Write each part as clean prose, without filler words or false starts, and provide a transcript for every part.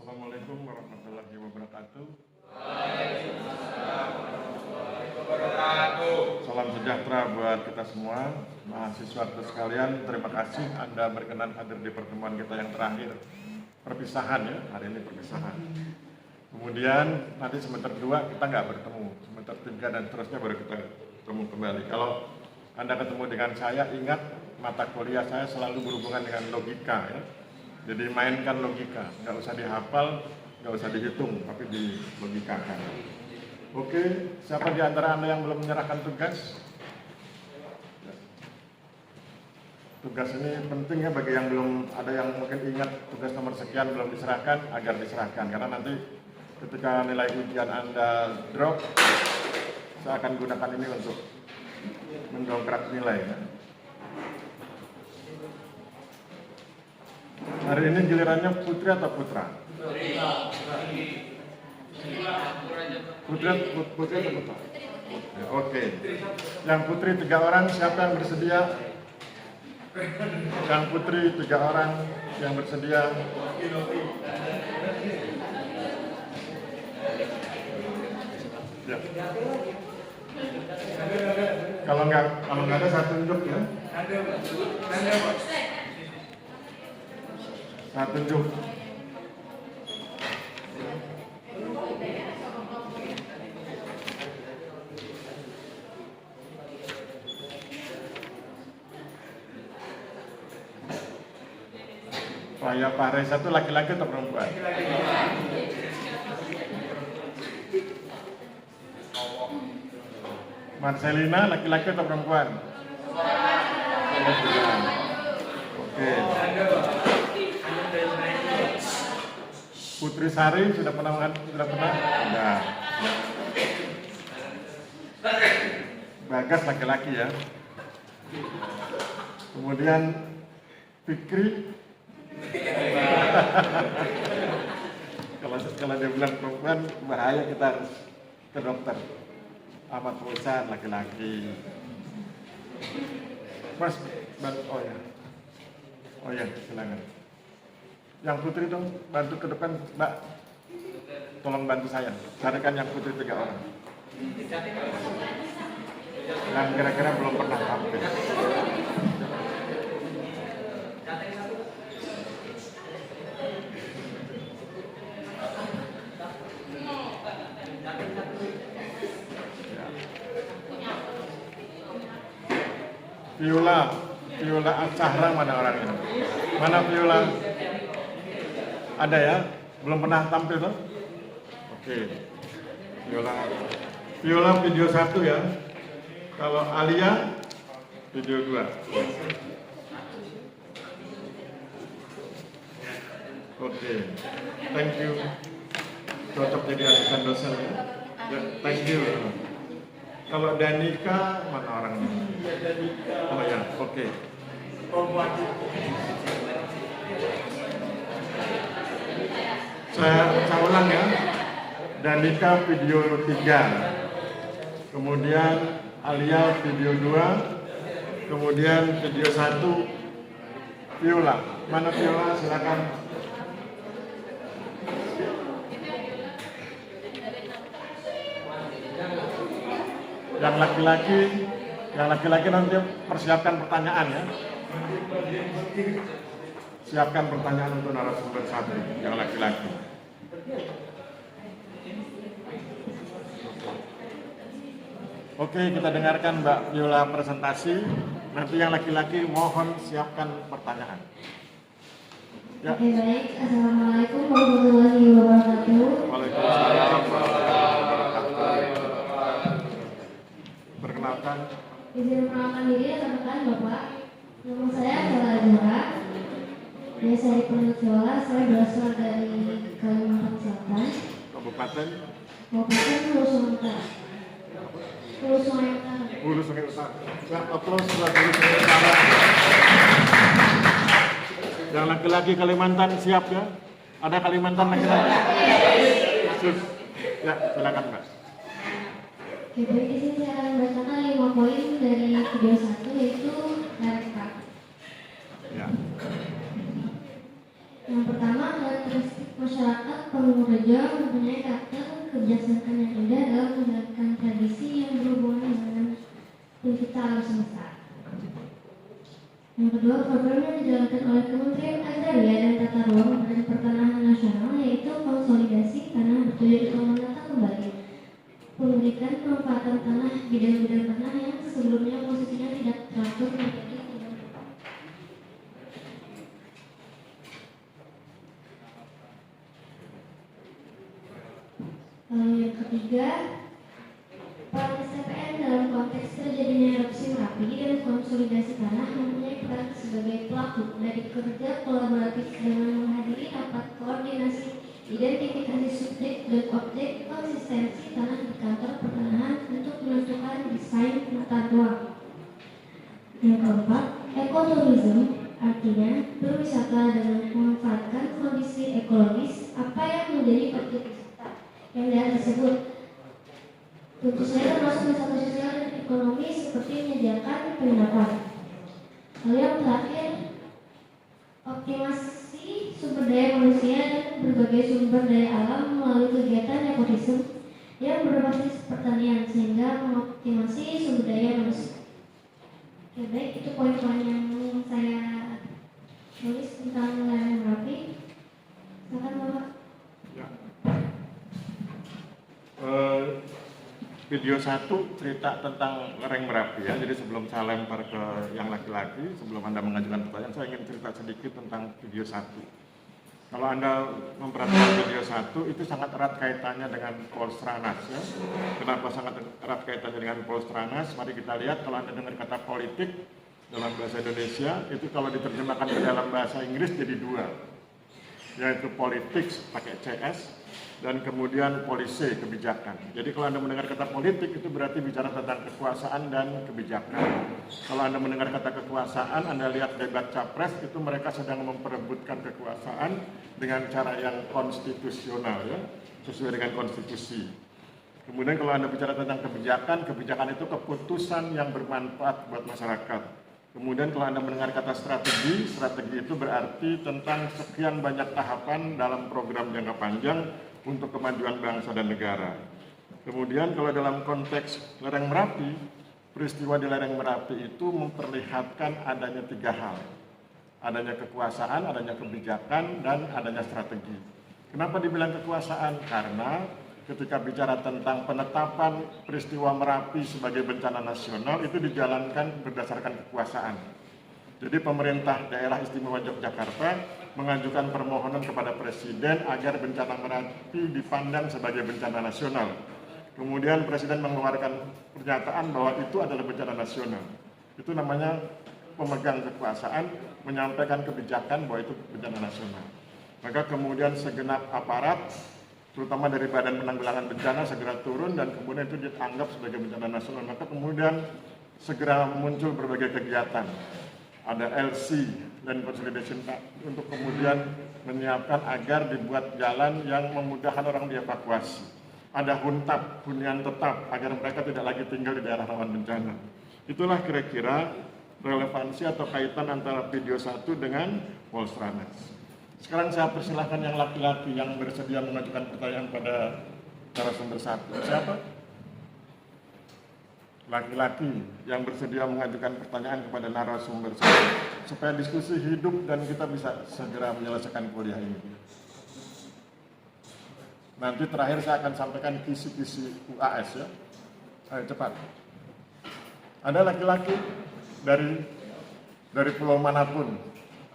Assalamualaikum warahmatullahi wabarakatuh. Waalaikumsalam warahmatullahi wabarakatuh. Salam sejahtera buat kita semua, mahasiswa sekalian. Terima kasih Anda berkenan hadir di pertemuan kita yang terakhir. Perpisahan ya, hari ini perpisahan. Kemudian nanti semester 2 kita nggak bertemu, semester 3 dan seterusnya baru kita ketemu kembali. Kalau Anda ketemu dengan saya, ingat mata kuliah saya selalu berhubungan dengan logika ya. Jadi mainkan logika, nggak usah dihafal, nggak usah dihitung, tapi dilogikakan. Oke, siapa di antara Anda yang belum menyerahkan tugas? Tugas ini penting ya bagi yang belum, ada yang mungkin ingat tugas nomor sekian belum diserahkan, agar diserahkan. Karena nanti ketika nilai ujian Anda drop, saya akan gunakan ini untuk mendongkrak nilai ya. Hari ini gilirannya putri atau putra? Putri atau putra? Ya, oke. Yang putri 3 orang, siapa yang bersedia? Yang putri 3 orang yang bersedia. Ya. Kalau nggak ada saya tunjuk ya. Saya tunjuk. Pak Reza itu laki-laki atau perempuan? Marcelina laki-laki atau perempuan? Oke. Putri Sari sudah pernah? Sudah. Bagas laki-laki ya. Kemudian Fikri. Kalau dia bilang perempuan bahaya, kita harus ke dokter. Ahmad Fauzan laki-laki. Mas, oh ya, silakan. Yang putri dong, bantu ke depan, Mbak. Tolong bantu saya. Carikan yang putri 3 orang. Yang kira-kira belum pernah tampil. Viola Azahra mana orangnya? Mana Viola? Ada ya? Belum pernah tampil tuh? Oke. Viola video 1 ya. Kalau Alia video 2. Oke. Thank you. Cocok jadi asisten dosen ya. Thank you. Kalau Danika mana orangnya? Oh ya, oke. Saya ulang ya. Danika video 3. Kemudian Alia video 2. Kemudian video 1 Viola. Mana Viola? Silakan. Yang laki-laki nanti persiapkan pertanyaan ya. Siapkan pertanyaan untuk narasumber 1 yang laki-laki. Oke, kita dengarkan Mbak Viola presentasi. Nanti yang laki-laki mohon siapkan pertanyaan. Ya. Oke, baik. Assalamualaikum warahmatullahi wabarakatuh. Waalaikumsalam warahmatullahi wabarakatuh. Perkenalkan. Izin mengenalkan diri rekan-rekan Bapak. Nama saya adalah Azhara. Biasa dipanggil Viola. Saya berasal dari Kalimantan Selatan. Kabupaten Hulu Sungai Utara. Hulu Sungai Utara. Ya, aplaus buat Hulu Sungai Utara. Yang laki-laki Kalimantan siap ya? Ada Kalimantan laki-laki? Ya, silakan Mbak. Oke, baik. Di sini saya akan membacakan 5 poin dari video 1, yaitu mereka. Ya. Yang Yang pertama, karakteristik masyarakat Purworejo mempunyai karakter kebiasaan yang indah dalam menjalankan tradisi yang berhubungan dengan pencipta alam semesta. Yang kedua, program yang dijalankan oleh Kementerian Agraria dan Tata Ruang dan Pertanahan Nasional yaitu konsolidasi tanah bertujuan untuk menata kembali memberikan pemanfaatan tanah bidang-bidang tanah yang sebelumnya posisinya tidak teratur menjadi tidak. Yang ketiga, peran STPN dalam konteks terjadinya erupsi Merapi dan konsolidasi tanah mempunyai peran sebagai pelaku dari kerja kolaboratif dengan menghadiri rapat koordinasi identifikasi subjek dan objek konsistensi tanah di kantor pertanahan untuk menentukan desain penataan ruang. Yang keempat, ekoturism artinya berwisata dengan memanfaatkan kondisi ekologis apa yang menjadi objek wisata yang di atas tersebut. Tentu saja termasuk wisata sosial dan ekonomi seperti menyediakan penginapan. Lalu yang terakhir, optimasi sumber daya manusia dan berbagai sumber daya alam melalui kegiatan ekoturism yang berbasis pertanian sehingga mengoptimasi sumber daya manusia. Oke, baik, itu poin-poin yang saya tulis tentang lereng Merapi. Silakan Bapak. Ya. Video 1 cerita tentang lereng Merapi ya. Jadi sebelum saya lempar ke yang laki-laki, sebelum Anda mengajukan pertanyaan, saya ingin cerita sedikit tentang video 1. Kalau Anda memperhatikan video 1, itu sangat erat kaitannya dengan Polstranas ya. Kenapa sangat erat kaitannya dengan Polstranas? Mari kita lihat, kalau Anda dengar kata politik dalam bahasa Indonesia, itu kalau diterjemahkan ke dalam bahasa Inggris jadi dua, yaitu politics pakai CS, dan kemudian policy, kebijakan. Jadi kalau Anda mendengar kata politik, itu berarti bicara tentang kekuasaan dan kebijakan. Kalau Anda mendengar kata kekuasaan, Anda lihat debat capres, itu mereka sedang memperebutkan kekuasaan dengan cara yang konstitusional ya, sesuai dengan konstitusi. Kemudian kalau Anda bicara tentang kebijakan, kebijakan itu keputusan yang bermanfaat buat masyarakat. Kemudian kalau Anda mendengar kata strategi, strategi itu berarti tentang sekian banyak tahapan dalam program jangka panjang untuk kemajuan bangsa dan negara. Kemudian kalau dalam konteks lereng Merapi, peristiwa di lereng Merapi itu memperlihatkan adanya 3 hal. Adanya kekuasaan, adanya kebijakan, dan adanya strategi. Kenapa dibilang kekuasaan? Karena ketika bicara tentang penetapan peristiwa Merapi sebagai bencana nasional itu dijalankan berdasarkan kekuasaan. Jadi pemerintah daerah istimewa Yogyakarta mengajukan permohonan kepada Presiden agar bencana Merapi dipandang sebagai bencana nasional. Kemudian Presiden mengeluarkan pernyataan bahwa itu adalah bencana nasional. Itu namanya pemegang kekuasaan menyampaikan kebijakan bahwa itu bencana nasional. Maka kemudian segenap aparat, terutama dari Badan Penanggulangan Bencana, segera turun dan kemudian itu dianggap sebagai bencana nasional. Maka kemudian segera muncul berbagai kegiatan. Ada LC dan consolidation untuk kemudian menyiapkan agar dibuat jalan yang memudahkan orang dievakuasi. Ada huntap, hunian tetap, agar mereka tidak lagi tinggal di daerah rawan bencana. Itulah kira-kira relevansi atau kaitan antara video 1 dengan Polstranas. Sekarang saya persilahkan yang laki-laki yang bersedia mengajukan pertanyaan pada narasumber 1. Siapa? Laki-laki yang bersedia mengajukan pertanyaan kepada narasumber 1 supaya diskusi hidup dan kita bisa segera menyelesaikan kuliah ini. Nanti terakhir saya akan sampaikan kisi-kisi UAS ya. Ayo cepat. Ada laki-laki dari pulau manapun?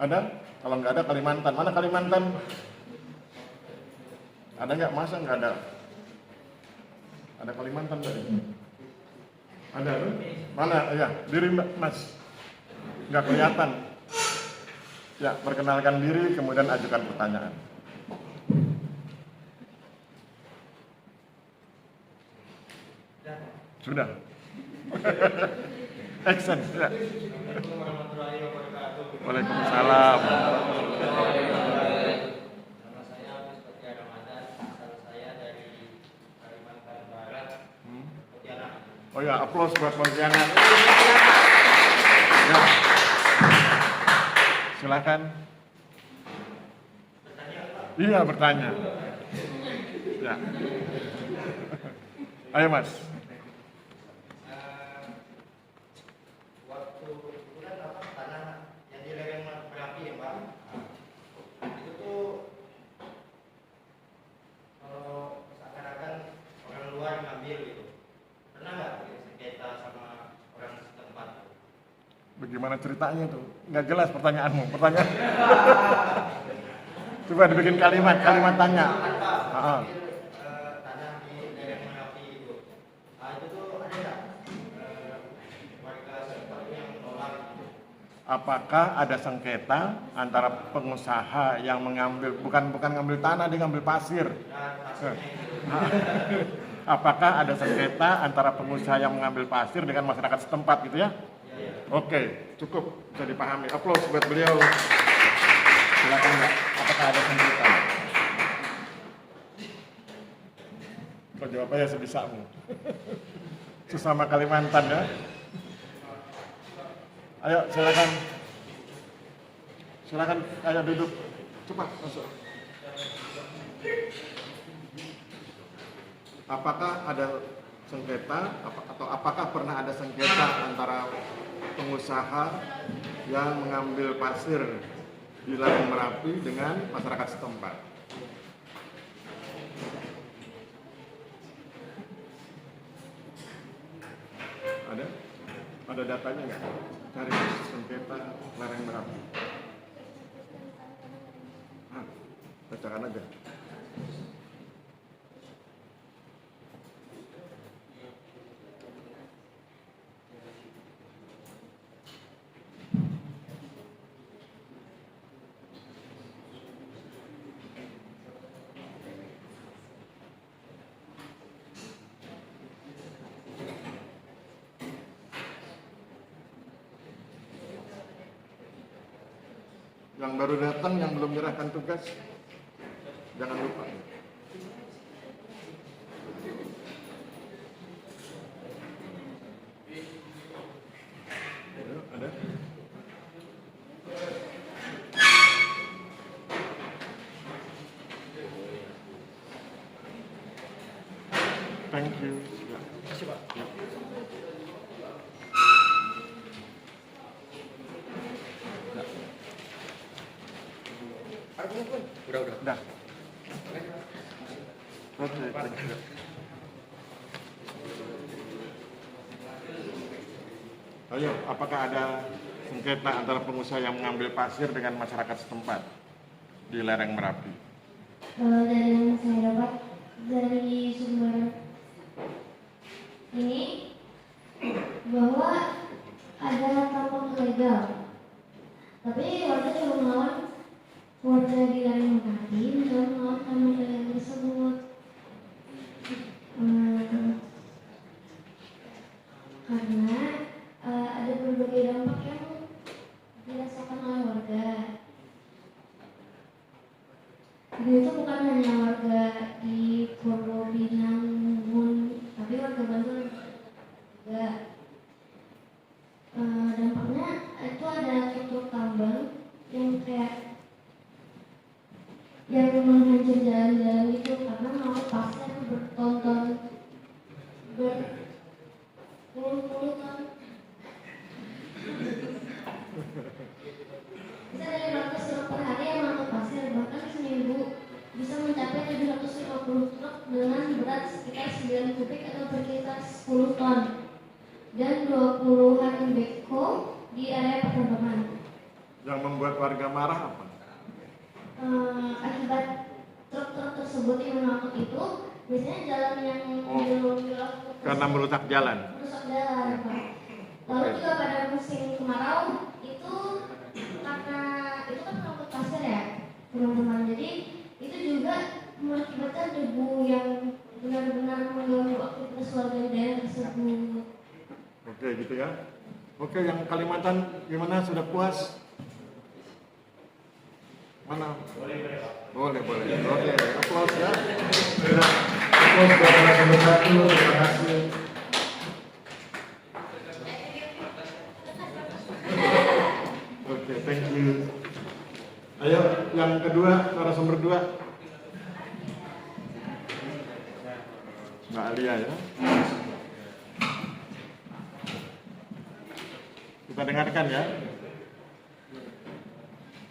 Ada? Kalau nggak ada Kalimantan. Mana Kalimantan? Ada nggak? Masa nggak ada? Ada Kalimantan tadi? Ada? Mana? Ya, diri Mas. Nggak kelihatan. Ya, perkenalkan diri, kemudian ajukan pertanyaan. Sudah. Action. Ya. Waalaikumsalam. Nama saya seperti Ramadan, asal saya dari Kalimantan Barat, Pontianak. Oh ya, aplaus buat Pontianak. Ya. Silakan. Iya, bertanya. Ya. Ayo Mas. Waktu itu kan apa tanah yang di lereng Merapi ya Pak, itu tuh kalau seakan-akan orang luar ngambil gitu, pernah nggak sengketa sama orang setempat? Bagaimana ceritanya tuh? Nggak jelas pertanyaanmu. Pertanyaan. Coba dibikin kalimat tanya. Tanah di lereng Merapi itu, itu tuh ada nggak warga setempat yang nolak gitu? Apakah ada sengketa antara pengusaha yang mengambil bukan ngambil tanah, dia ngambil pasir? Apakah ada sengketa antara pengusaha yang mengambil pasir dengan masyarakat setempat gitu ya? Oke, cukup bisa dipahami. Aplaus buat beliau. Silakan Mbak. Apakah ada sengketa? Kau jawab aja sebisamu. Sesama Kalimantan ya. Ayo silakan. Silakan, ayo duduk. Cepat masuk. Apakah ada sengketa atau apakah pernah ada sengketa antara pengusaha yang mengambil pasir di lereng Merapi dengan masyarakat setempat? Ada datanya nggak? Cari sengketa lereng Merapi. Bacakan aja. Yang baru datang, yang belum menyerahkan tugas, jangan lupa. Ada? Thank you. Kasih Pak. Udah. Oke. Ayo, apakah ada sengketa antara pengusaha yang mengambil pasir dengan masyarakat setempat di lereng Merapi? Dari yang saya dapat dari sumber ini bahwa ada tambang ilegal, tapi warga juga melawan. Warga di lereng Merapi mencoba melawan tambang ilegal tersebut karena ada berbagai dampak yang dirasakan oleh warga. Dan itu bukan hanya warga di Pulau Pinang, tapi warga Bantul juga. Dampaknya itu ada truk tambang yang kayak yang menghancur jalan-jalan itu karena mau pasir bertonton berpuluh-puluh ton. Bisa dari 100 truk per hari yang mengangkut pasir, bahkan seminggu bisa mencapai 750 truk dengan berat sekitar 9 kubik atau berkisar 10 ton dan 20-an beko di area pertambangan. Yang membuat warga marah apa? Akibat truk-truk tersebut yang mengangkut itu biasanya jalan yang belum dilakukan Karena merusak jalan. Pak. Lalu juga pada musim kemarau itu karena itu kan mengangkut pasir ya teman-teman, jadi itu juga mengakibatkan debu yang benar-benar mengganggu aktivitas warga di daerah tersebut. Oke, gitu ya. Oke, yang Kalimantan gimana? Sudah puas? Mana? Boleh. Oke, aplaus ya. Aplaus buat nomor 1. Terima kasih. Oke, thank you. Ayo, yang kedua narasumber 2. Mbak Alia ya. Kita dengarkan ya.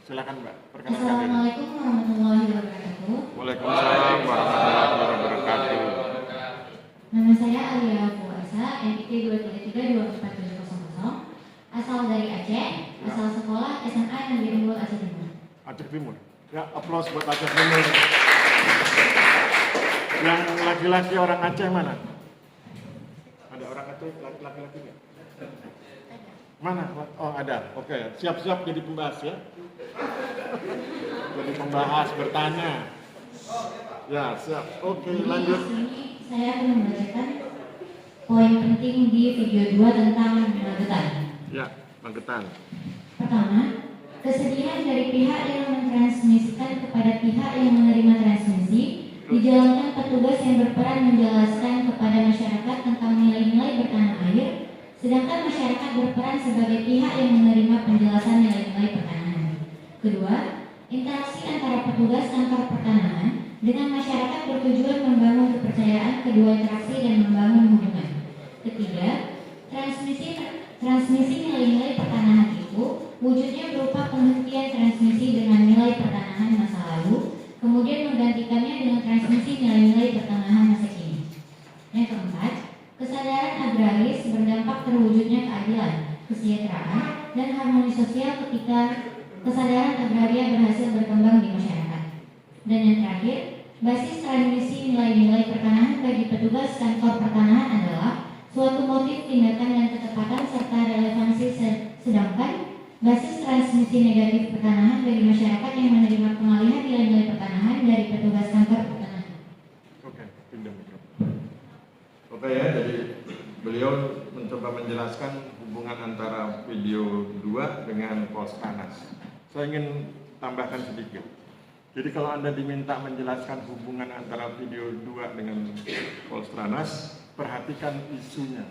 Silakan Mbak, perkenalkan diri. Assalamualaikum warahmatullahi wabarakatuh. Waalaikumsalam warahmatullahi wabarakatuh. Nama saya Alia Puasa, NIK 2332470, asal dari Aceh, asal sekolah SMA Negeri Unggul Aceh Timur. Aceh Timur. Ya, aplaus buat Aceh Timur. Yang laki-laki orang Aceh mana? Ada orang Aceh laki-laki nggak? Mana? Oh ada. Oke, siap-siap jadi pembahas ya. Jadi pembahas bertanya. Ya, siap. Oke, lanjut. Di sini saya akan membacakan poin penting di video 2 tentang Magetan. Ya, Magetan. Pertama, kesedihan dari pihak yang mentransmisikan kepada pihak yang menerima transmisi dijalankan petugas yang berperan menjelaskan kepada masyarakat tentang nilai-nilai bertanah air, sedangkan masyarakat berperan sebagai pihak yang menerima penjelasan nilai-nilai pertanahan. Kedua, interaksi antara petugas kantor pertanahan dengan masyarakat bertujuan membangun kepercayaan kedua interaksi dan membangun hubungan. Ketiga, transmisi nilai-nilai pertanahan itu wujudnya berupa penghentian transmisi dengan nilai pertanahan masa lalu, kemudian menggantikannya dengan transmisi nilai-nilai pertanahan masa kini. Yang keempat, kesadaran agraris berdampak terwujudnya keadilan, kesejahteraan, dan harmoni sosial ketika kesadaran agraria berhasil berkembang di masyarakat. Dan yang terakhir, basis transmisi nilai-nilai pertanahan bagi petugas kantor pertanahan adalah suatu motif tindakan dan ketepatan serta relevansi, sedangkan basis transmisi negatif pertanahan bagi masyarakat yang menerima pengalihan nilai-nilai pertanahan dari petugas kantor pertanahan. Oke, pindah mikrofon. Oke ya, jadi beliau mencoba menjelaskan hubungan antara video 2 dengan Polstranas. Saya ingin tambahkan sedikit. Jadi kalau Anda diminta menjelaskan hubungan antara video 2 dengan Polstranas, perhatikan isunya.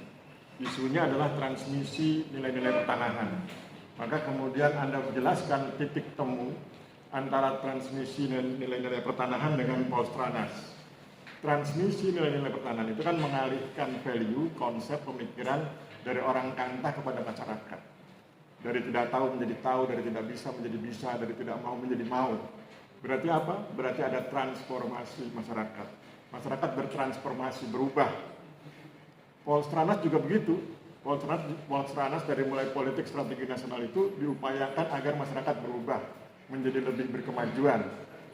Isunya adalah transmisi nilai-nilai pertanahan. Maka kemudian Anda menjelaskan titik temu antara transmisi nilai-nilai pertanahan dengan Polstranas. Transmisi nilai-nilai pertanahan itu kan mengalihkan value, konsep, pemikiran dari orang kanta kepada masyarakat. Dari tidak tahu menjadi tahu, dari tidak bisa menjadi bisa, dari tidak mau menjadi mau. Berarti apa? Berarti ada transformasi masyarakat. Masyarakat bertransformasi, berubah. Polstranas juga begitu. Polstranas dari mulai politik strategi nasional itu diupayakan agar masyarakat berubah, menjadi lebih berkemajuan.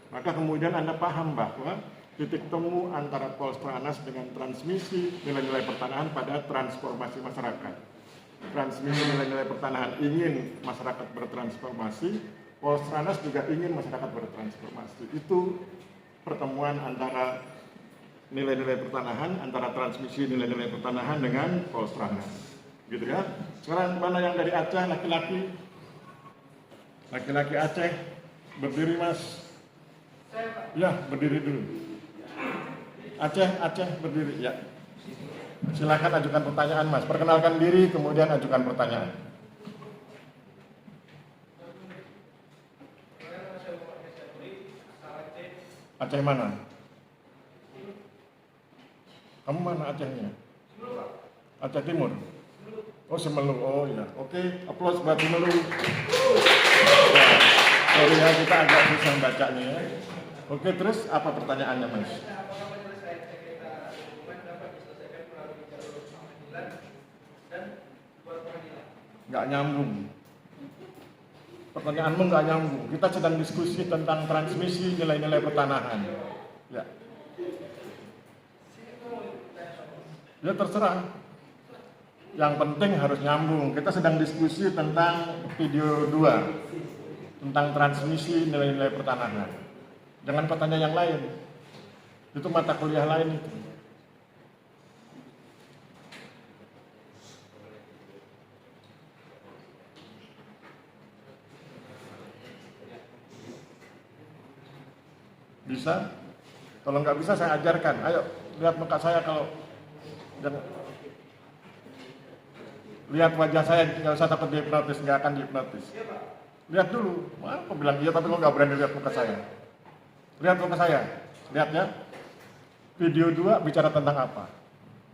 Maka kemudian Anda paham bahwa titik temu antara Polstranas dengan transmisi nilai-nilai pertanahan pada transformasi masyarakat. Transmisi nilai-nilai pertanahan ingin masyarakat bertransformasi, Polstranas juga ingin masyarakat bertransformasi. Itu pertemuan antara nilai-nilai pertanahan, antara transmisi nilai-nilai pertanahan dengan Polstranas. Gitu ya. Sekarang mana yang dari Aceh, laki-laki? Laki-laki Aceh, berdiri Mas. Ya, berdiri dulu. Aceh berdiri, ya. Silakan ajukan pertanyaan Mas. Perkenalkan diri, kemudian ajukan pertanyaan. Aceh mana? Kamu mana Acehnya? Aceh Timur? Oh, Semelu. Oh ya. Oke, aplaus buat Semelu. Ya, sorry ya, kita agak susah bacanya ya. Oke, terus apa pertanyaannya Mas? Nggak nyambung. Pertanyaanmu nggak nyambung. Kita sedang diskusi tentang transmisi nilai-nilai pertanahan. Ya. Ya terserah. Yang penting harus nyambung. Kita sedang diskusi tentang video 2 tentang transmisi nilai-nilai pertanahan. Jangan bertanya yang lain. Itu mata kuliah lain itu. Bisa? Kalau nggak bisa saya ajarkan. Ayo lihat muka saya kalau lihat wajah saya, nggak usah takut dihipnotis, nggak akan dihipnotis. Lihat dulu. Apa bilang iya tapi lo nggak berani lihat muka saya. Lihat ke saya. Lihat ya. Video 2 bicara tentang apa?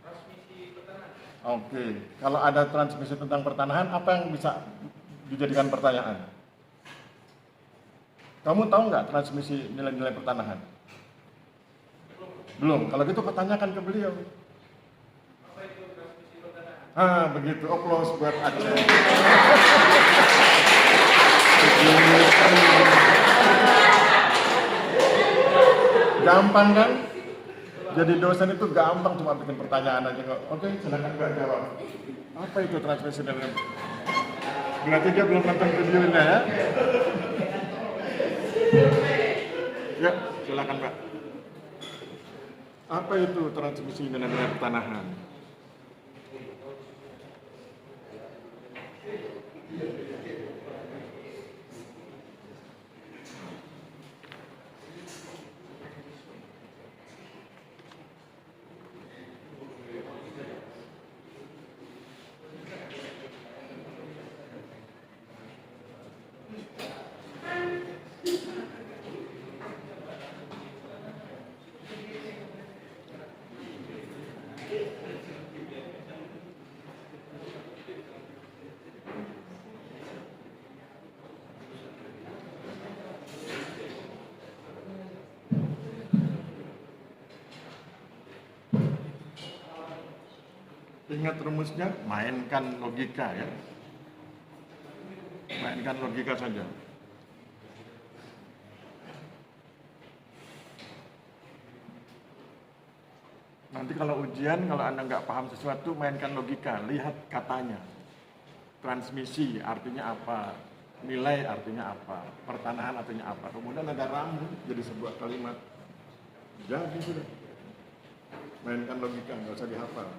Transmisi pertanahan. Oke. Kalau ada transmisi tentang pertanahan, apa yang bisa dijadikan pertanyaan? Kamu tahu nggak transmisi nilai-nilai pertanahan? Belum. Kalau gitu pertanyakan ke beliau. Apa itu transmisi pertanahan? Begitu. Applause buat Aceh. Gampang kan? Jadi dosen itu gampang, cuma bikin pertanyaan aja kok. Oke, silakan Mbak jawab. Apa itu transmisi nilai? Berarti dia belum nonton videonya ya? Ya, silakan Mbak. Apa itu transmisi nilai-nilai pertanahan? Ingat rumusnya, mainkan logika ya. Mainkan logika saja. Nanti kalau ujian, kalau Anda nggak paham sesuatu, mainkan logika, lihat katanya. Transmisi artinya apa, nilai artinya apa, pertanahan artinya apa. Kemudian ada ramu jadi sebuah kalimat. Jadi sudah. Mainkan logika, nggak usah dihafal.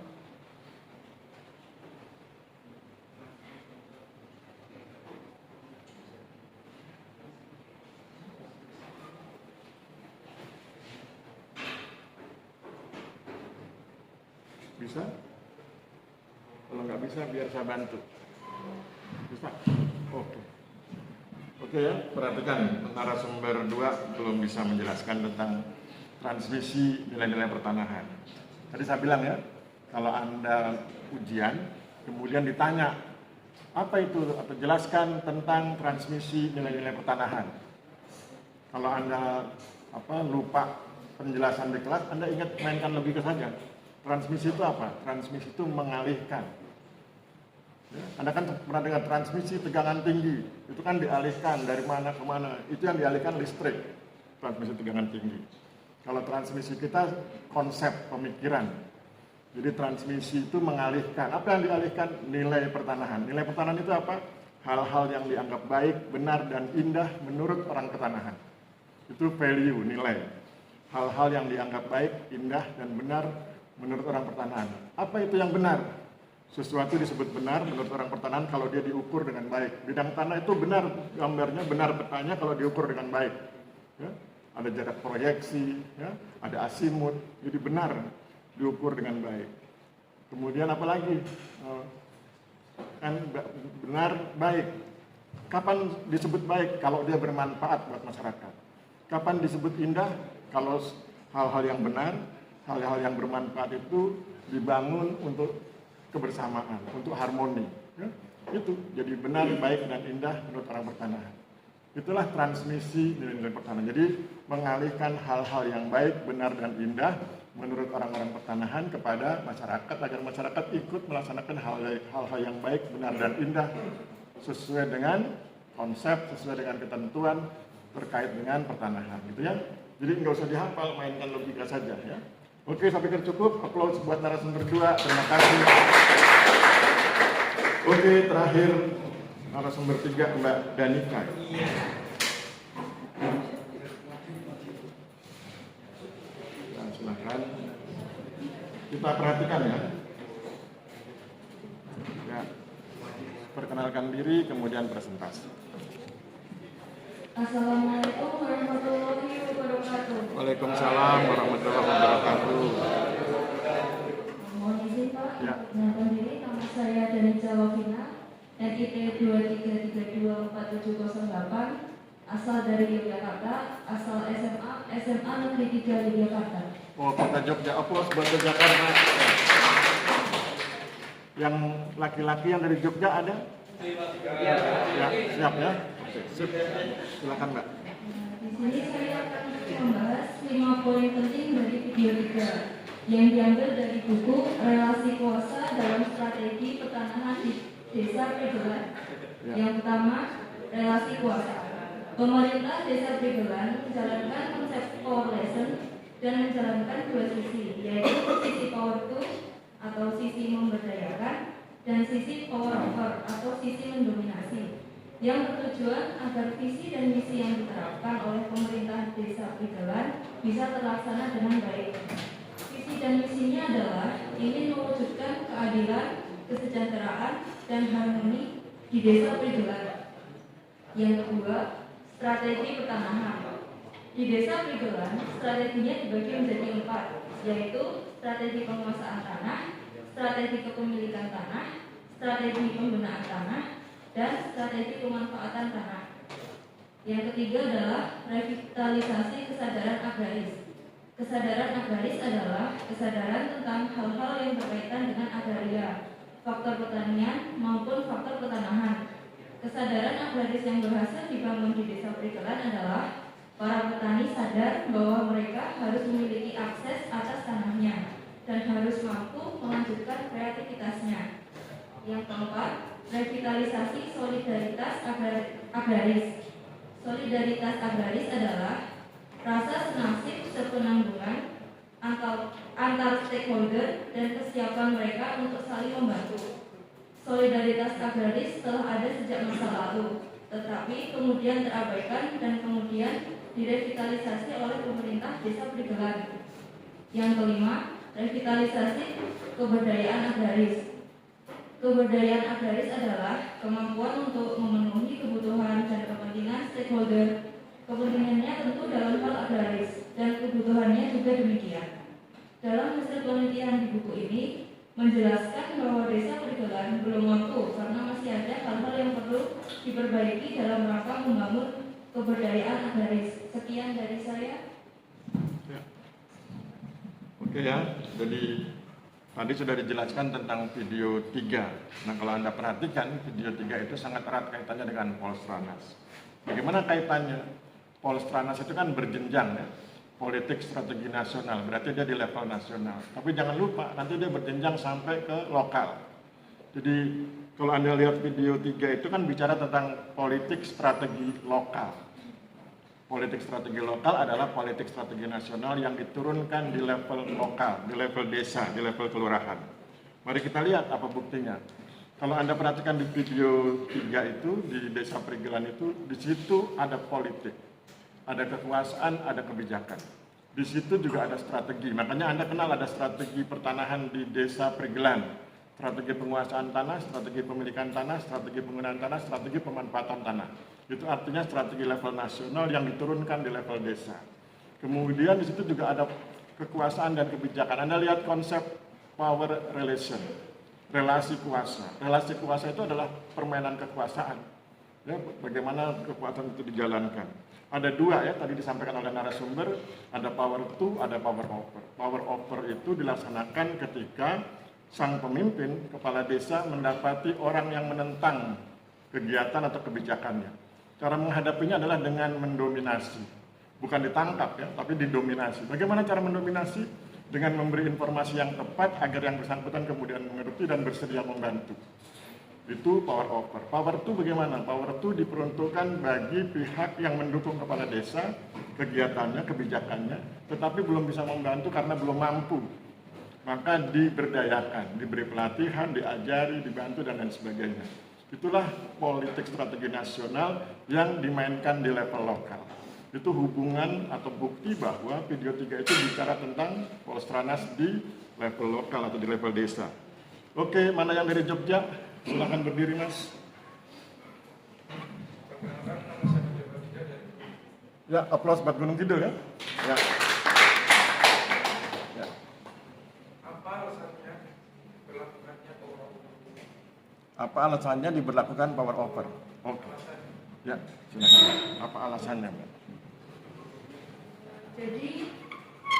Bisa? Kalau nggak bisa, biar saya bantu. Bisa? Oke ya, perhatikan. Narasumber 2 belum bisa menjelaskan tentang transmisi nilai-nilai pertanahan. Tadi saya bilang ya, kalau Anda ujian, kemudian ditanya, apa itu? Atau jelaskan tentang transmisi nilai-nilai pertanahan. Kalau Anda lupa penjelasan di kelas, Anda ingat mainkan logika saja. Transmisi itu apa? Transmisi itu mengalihkan. Ya, Anda kan pernah dengar transmisi tegangan tinggi, itu kan dialihkan dari mana ke mana. Itu yang dialihkan listrik, transmisi tegangan tinggi. Kalau transmisi kita konsep pemikiran. Jadi transmisi itu mengalihkan. Apa yang dialihkan? Nilai pertanahan. Nilai pertanahan itu apa? Hal-hal yang dianggap baik, benar, dan indah menurut orang pertanahan. Itu value, nilai. Hal-hal yang dianggap baik, indah, dan benar menurut orang pertanahan. Apa itu yang benar? Sesuatu disebut benar menurut orang pertanahan kalau dia diukur dengan baik. Bidang tanah itu benar, gambarnya benar petanya kalau diukur dengan baik. Ya? Ada jarak proyeksi, ya? Ada asimut, jadi benar diukur dengan baik. Kemudian apa lagi? Kan benar, baik. Kapan disebut baik? Kalau dia bermanfaat buat masyarakat. Kapan disebut indah? Kalau hal-hal yang benar, hal-hal yang bermanfaat itu dibangun untuk kebersamaan, untuk harmoni. Ya? Itu jadi benar, baik, dan indah menurut orang pertanahan. Itulah transmisi nilai-nilai pertanahan. Jadi mengalihkan hal-hal yang baik, benar, dan indah menurut orang-orang pertanahan kepada masyarakat agar masyarakat ikut melaksanakan hal-hal yang baik, benar, dan indah sesuai dengan konsep, sesuai dengan ketentuan terkait dengan pertanahan. Gitu ya. Jadi nggak usah dihafal, mainkan logika saja ya. Oke, saya pikir cukup. Applause buat narasumber 2. Terima kasih. Oke, terakhir narasumber 3 Mbak Danika. Nah, silakan. Kita perhatikan ya. Ya. Perkenalkan diri, kemudian presentasi. Assalamualaikum warahmatullahi wabarakatuh. Waalaikumsalam warahmatullahi wabarakatuh. Mohon izin Pak, Ya. perkenalkan diri, nama saya Danica Wafina, NIT 23324708, asal dari Yogyakarta, asal SMA Negeri 3 Yogyakarta. Oh, Kota Jogja, aplaus buat Yogyakarta. Yang laki-laki yang dari Jogja ada? Ya, siap ya. Oke, sip. Silakan Mbak. Di sini saya akan membahas 5 poin penting dari video 3 yang diambil dari buku Relasi Kuasa dalam Strategi Pertanahan di Desa Prigelan. Ya. Yang pertama, relasi kuasa. Pemerintah Desa Prigelan menjalankan konsep power lesson dan menjalankan 2 sisi, yaitu sisi power to atau sisi memberdayakan dan sisi power over atau sisi mendominasi, yang bertujuan agar visi dan misi yang diterapkan oleh pemerintah Desa Prigelan bisa terlaksana dengan baik. Visi dan misinya adalah ingin mewujudkan keadilan, kesejahteraan, dan harmoni di Desa Prigelan. Yang kedua, strategi pertanahan. Di Desa Prigelan, strateginya dibagi menjadi 4, yaitu strategi penguasaan tanah, strategi kepemilikan tanah, strategi penggunaan tanah, dan strategi pemanfaatan tanah. Yang ketiga adalah revitalisasi kesadaran agraris. Kesadaran agraris adalah kesadaran tentang hal-hal yang berkaitan dengan agraria, faktor pertanian maupun faktor pertanahan. Kesadaran agraris yang berhasil dibangun di Desa Prigelan adalah para petani sadar bahwa mereka harus memiliki akses atas tanahnya dan harus mampu melanjutkan kreativitasnya. Yang keempat, revitalisasi solidaritas agraris. Solidaritas agraris adalah rasa senasib sepenanggungan antar stakeholder dan kesiapan mereka untuk saling membantu. Solidaritas agraris telah ada sejak masa lalu, tetapi kemudian terabaikan dan kemudian direvitalisasi oleh pemerintah Desa Prigelan. Yang kelima, revitalisasi kebudayaan agraris. Kebudayaan agraris adalah kemampuan untuk memenuhi kebutuhan dan kepentingan stakeholder. Kepentingannya tentu dalam hal agraris dan kebutuhannya juga demikian. Dalam hasil penelitian di buku ini menjelaskan bahwa Desa Prigelan belum mampu karena masih ada hal-hal yang perlu diperbaiki dalam rangka membangun kebudayaan agraris. Sekian dari saya. Ya. Oke ya, jadi tadi sudah dijelaskan tentang video 3. Nah, kalau Anda perhatikan, video 3 itu sangat erat kaitannya dengan Polstranas. Bagaimana kaitannya? Polstranas itu kan berjenjang ya. Politik strategi nasional, berarti dia di level nasional. Tapi jangan lupa, nanti dia berjenjang sampai ke lokal. Jadi, kalau Anda lihat video 3 itu kan bicara tentang politik strategi lokal. Politik strategi lokal adalah politik strategi nasional yang diturunkan di level lokal, di level desa, di level kelurahan. Mari kita lihat apa buktinya. Kalau Anda perhatikan di video 3 itu, di Desa Prigelan itu, di situ ada politik. Ada kekuasaan, ada kebijakan. Di situ juga ada strategi. Makanya Anda kenal ada strategi pertanahan di Desa Prigelan. Strategi penguasaan tanah, strategi pemilikan tanah, strategi penggunaan tanah, strategi pemanfaatan tanah. Itu artinya strategi level nasional yang diturunkan di level desa. Kemudian di situ juga ada kekuasaan dan kebijakan. Anda lihat konsep power relation, relasi kuasa. Relasi kuasa itu adalah permainan kekuasaan. Ya, bagaimana kekuasaan itu dijalankan. Ada 2 ya, tadi disampaikan oleh narasumber, ada power to, ada power over. Power over itu dilaksanakan ketika sang pemimpin, kepala desa mendapati orang yang menentang kegiatan atau kebijakannya. Cara menghadapinya adalah dengan mendominasi. Bukan ditangkap ya, tapi didominasi. Bagaimana cara mendominasi? Dengan memberi informasi yang tepat agar yang bersangkutan kemudian mengerti dan bersedia membantu. Itu power over. Power to bagaimana? Power to diperuntukkan bagi pihak yang mendukung kepala desa, kegiatannya, kebijakannya, tetapi belum bisa membantu karena belum mampu. Maka diberdayakan, diberi pelatihan, diajari, dibantu, dan lain sebagainya. Itulah politik strategi nasional yang dimainkan di level lokal. Itu hubungan atau bukti bahwa video 3 itu bicara tentang Polstranas di level lokal atau di level desa. Oke, mana yang dari Jogja? Silakan berdiri, Mas. Ya, aplaus buat Gunung Kidul ya. Ya. Ya. Apa alasannya diberlakukan power over? Oke. Ya, silakan. Apa alasannya, Mbak? Jadi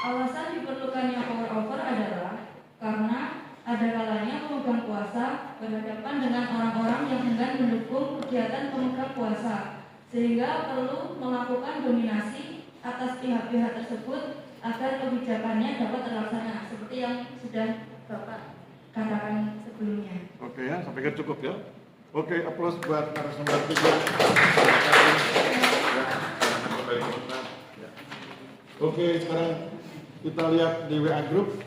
alasan diperlukannya power over adalah karena ada kalanya pemegang kuasa berhadapan dengan orang-orang yang enggan mendukung kegiatan pemegang kuasa, sehingga perlu melakukan dominasi atas pihak-pihak tersebut agar kebijakannya dapat terlaksana seperti yang sudah Bapak katakan sebelumnya. Oke ya, saya pikir cukup ya. Oke, aplaus buat narasumber 3. Oke, sekarang kita lihat di WA Group.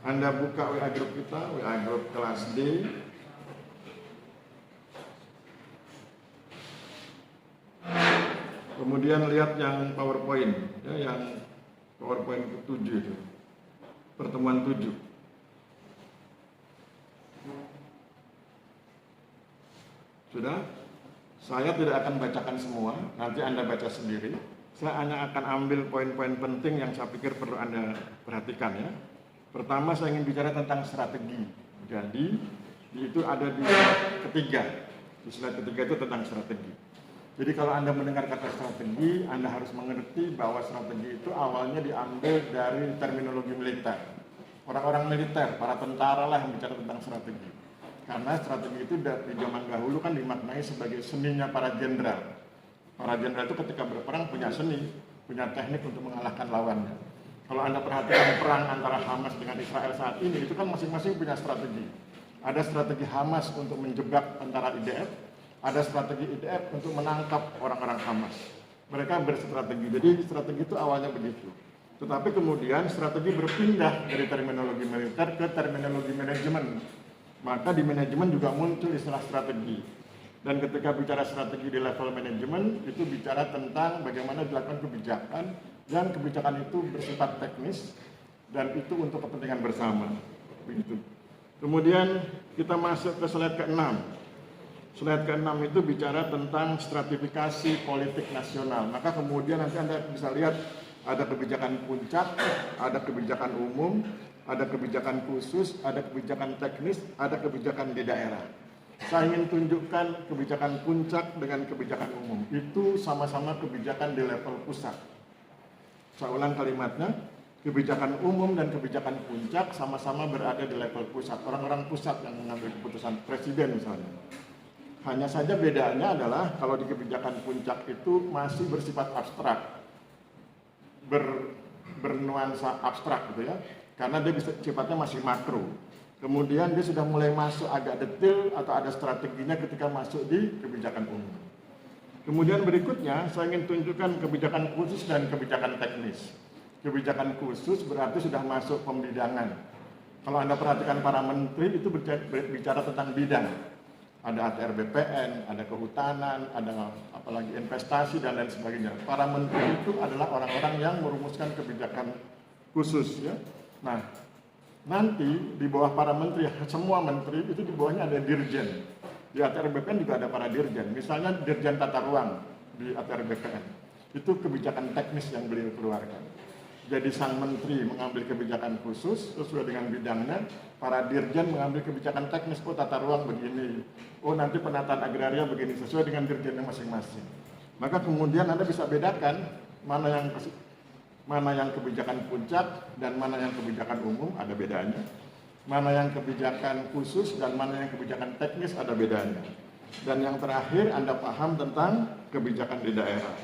Anda buka WA Group kita, WA Group kelas D. Kemudian lihat yang PowerPoint, ya, yang PowerPoint ke-7 itu. Pertemuan 7. Sudah? Saya tidak akan bacakan semua, nanti Anda baca sendiri. Saya hanya akan ambil poin-poin penting yang saya pikir perlu Anda perhatikan ya. Pertama saya ingin bicara tentang strategi. Jadi itu ada di ketiga. Di slide ketiga itu tentang strategi. Jadi kalau Anda mendengar kata strategi, Anda harus mengerti bahwa strategi itu awalnya diambil dari terminologi militer. Orang-orang militer, para tentara lah yang bicara tentang strategi. Karena strategi itu dari zaman dahulu kan dimaknai sebagai seninya para jenderal. Para jenderal itu ketika berperang punya seni, punya teknik untuk mengalahkan lawannya. Kalau Anda perhatikan perang antara Hamas dengan Israel saat ini, itu kan masing-masing punya strategi. Ada strategi Hamas untuk menjebak tentara IDF, ada strategi IDF untuk menangkap orang-orang Hamas. Mereka berstrategi, jadi strategi itu awalnya begitu. Tetapi kemudian strategi berpindah dari terminologi militer ke terminologi manajemen. Maka di manajemen juga muncul istilah strategi. Dan ketika bicara strategi di level manajemen, itu bicara tentang bagaimana dilakukan kebijakan, dan kebijakan itu bersifat teknis, dan itu untuk kepentingan bersama. Begitu. Kemudian kita masuk ke slide ke-6. Slide ke-6 itu bicara tentang stratifikasi politik nasional. Maka kemudian nanti Anda bisa lihat ada kebijakan puncak, ada kebijakan umum, ada kebijakan khusus, ada kebijakan teknis, ada kebijakan di daerah. Saya ingin tunjukkan kebijakan puncak dengan kebijakan umum. Itu sama-sama kebijakan di level pusat. Saya ulang kalimatnya, kebijakan umum dan kebijakan puncak sama-sama berada di level pusat. Orang-orang pusat yang mengambil keputusan, presiden misalnya. Hanya saja bedanya adalah kalau di kebijakan puncak itu masih bersifat abstrak. Bernuansa abstrak gitu ya. Karena dia sifatnya masih makro. Kemudian dia sudah mulai masuk agak detail atau ada strateginya ketika masuk di kebijakan umum. Kemudian berikutnya saya ingin tunjukkan kebijakan khusus dan kebijakan teknis. Kebijakan khusus berarti sudah masuk pembidangan. Kalau Anda perhatikan para menteri itu bicara tentang bidang. Ada ATR BPN, ada kehutanan, ada apalagi investasi dan lain sebagainya. Para menteri itu adalah orang-orang yang merumuskan kebijakan khusus ya. Nah, nanti di bawah para menteri, semua menteri itu di bawahnya ada dirjen. Di ATR BPN juga ada para dirjen. Misalnya dirjen tata ruang di ATR BPN. Itu kebijakan teknis yang beliau keluarkan. Jadi sang menteri mengambil kebijakan khusus sesuai dengan bidangnya. Para dirjen mengambil kebijakan teknis. Oh tata ruang begini. Oh nanti penataan agraria begini. Sesuai dengan dirjennya masing-masing. Maka kemudian Anda bisa bedakan mana yang kebijakan puncak dan mana yang kebijakan umum, ada bedanya. Mana yang kebijakan khusus dan mana yang kebijakan teknis, ada bedanya. Dan yang terakhir Anda paham tentang kebijakan di daerah.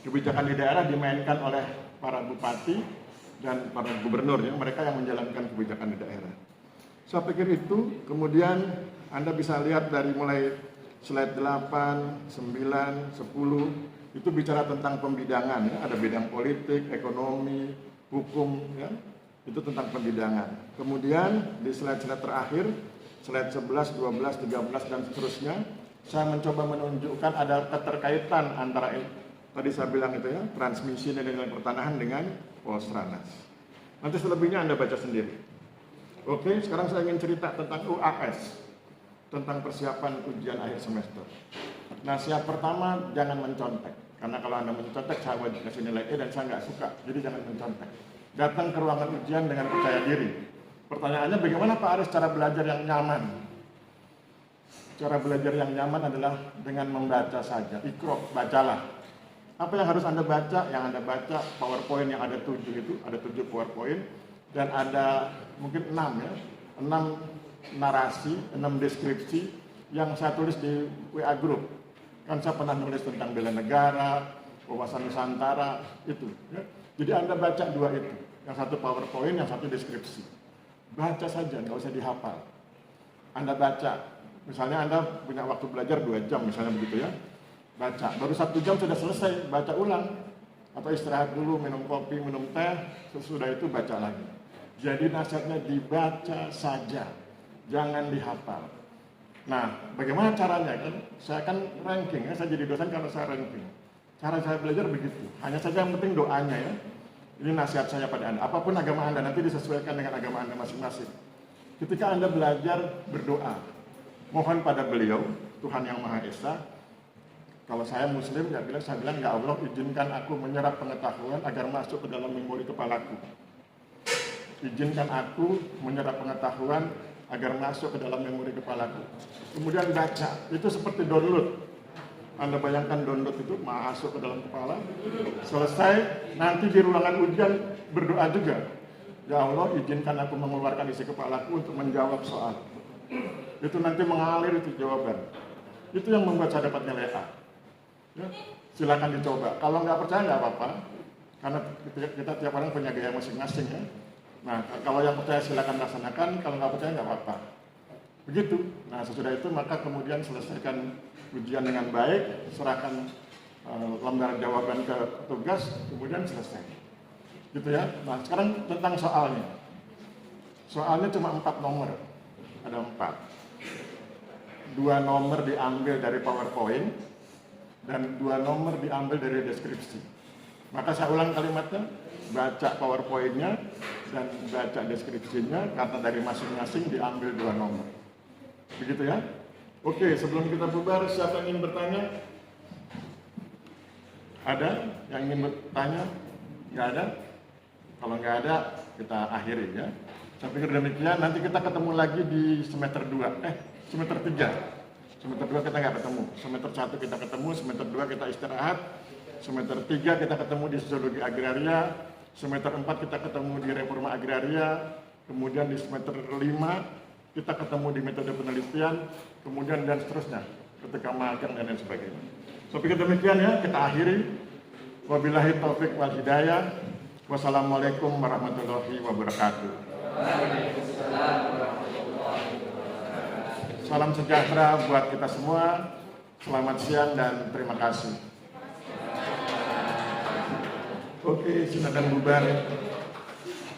Kebijakan di daerah dimainkan oleh para bupati dan para gubernur ya, mereka yang menjalankan kebijakan di daerah. Saya pikir itu, kemudian Anda bisa lihat dari mulai slide 8, 9, 10 itu bicara tentang pembidangan ya, ada bidang politik, ekonomi, hukum ya. Itu tentang pembidangan. Kemudian di slide-slide terakhir, slide 11, 12, 13 dan seterusnya, saya mencoba menunjukkan ada keterkaitan antara tadi saya bilang itu ya, transmisi nilai pertanahan dengan Polstranas. Nanti selebihnya Anda baca sendiri. Oke, sekarang saya ingin cerita tentang UAS, tentang persiapan ujian akhir semester. Nasihat pertama, jangan mencontek. Karena kalau Anda mencontek, saya wajib kasih nilai E dan saya nggak suka. Jadi jangan mencontek. Datang ke ruangan ujian dengan percaya diri. Pertanyaannya, bagaimana Pak Aris cara belajar yang nyaman? cara belajar yang nyaman adalah dengan membaca saja. Iqra, bacalah. Apa yang harus Anda baca? Yang Anda baca PowerPoint yang ada 7 itu, ada 7 PowerPoint dan ada mungkin 6 ya. 6 narasi, 6 deskripsi yang saya tulis di WA group. Kan saya pernah nulis tentang bela negara, wawasan Nusantara itu ya. Jadi Anda baca 2 itu. Yang satu PowerPoint, yang satu deskripsi. Baca saja, nggak usah dihafal. Anda baca. Misalnya Anda punya waktu belajar 2 jam misalnya begitu ya. Baca, baru 1 jam sudah selesai, baca ulang. Atau istirahat dulu, minum kopi, minum teh, sesudah itu baca lagi. Jadi nasihatnya dibaca saja, jangan dihafal. Nah, bagaimana caranya kan? Saya kan ranking ya, saya jadi dosen karena saya ranking. Cara saya belajar begitu, hanya saja yang penting doanya ya. Ini nasihat saya pada Anda, apapun agama Anda nanti disesuaikan dengan agama Anda masing-masing. Ketika Anda belajar, berdoa. Mohon pada beliau, Tuhan Yang Maha Esa. Kalau saya Muslim, saya bilang, ya Allah izinkan aku menyerap pengetahuan agar masuk ke dalam memori kepalaku. Izinkan aku menyerap pengetahuan agar masuk ke dalam memori kepalaku. Kemudian baca, itu seperti download. Anda bayangkan download itu masuk ke dalam kepala. Selesai, nanti di ruangan ujian berdoa juga. Ya Allah izinkan aku mengeluarkan isi kepalaku untuk menjawab soal. Itu nanti mengalir itu jawaban. Itu yang membuat saya dapat nilai A. Ya, silakan dicoba. Kalau nggak percaya nggak apa-apa, karena kita tiap orang punya gaya masing-masing ya. Nah, kalau yang percaya silakan laksanakan, kalau nggak percaya nggak apa-apa. Begitu. Nah, sesudah itu maka kemudian selesaikan ujian dengan baik, serahkan lembar jawaban ke petugas, kemudian selesai. Gitu ya. Nah, sekarang tentang soalnya. Soalnya cuma 4 nomor. Ada 4. 2 nomor diambil dari PowerPoint dan 2 nomor diambil dari deskripsi. Maka saya ulang kalimatnya, baca PowerPoint-nya dan baca deskripsinya karena dari masing-masing diambil 2 nomor. Begitu ya? Oke, sebelum kita bubar, siapa yang ingin bertanya? Ada yang ingin bertanya? Nggak ada? Kalau nggak ada, kita akhiri ya. Saya pikir demikian, nanti kita ketemu lagi di semester 2. Semester 3. Semester 2 kita nggak ketemu. Semester 1 kita ketemu, semester 2 kita istirahat. Semester 3 kita ketemu di sosiologi agraria. Semester 4 kita ketemu di reforma agraria. Kemudian di semester 5 kita ketemu di metode penelitian. Kemudian dan seterusnya. Ketika magang dan lain sebagainya. Saya pikir demikian ya, kita akhiri. Wabillahi taufik wal hidayah. Wassalamualaikum warahmatullahi wabarakatuh. Salam sejahtera buat kita semua. Selamat siang dan terima kasih. Oke, silakan bubar.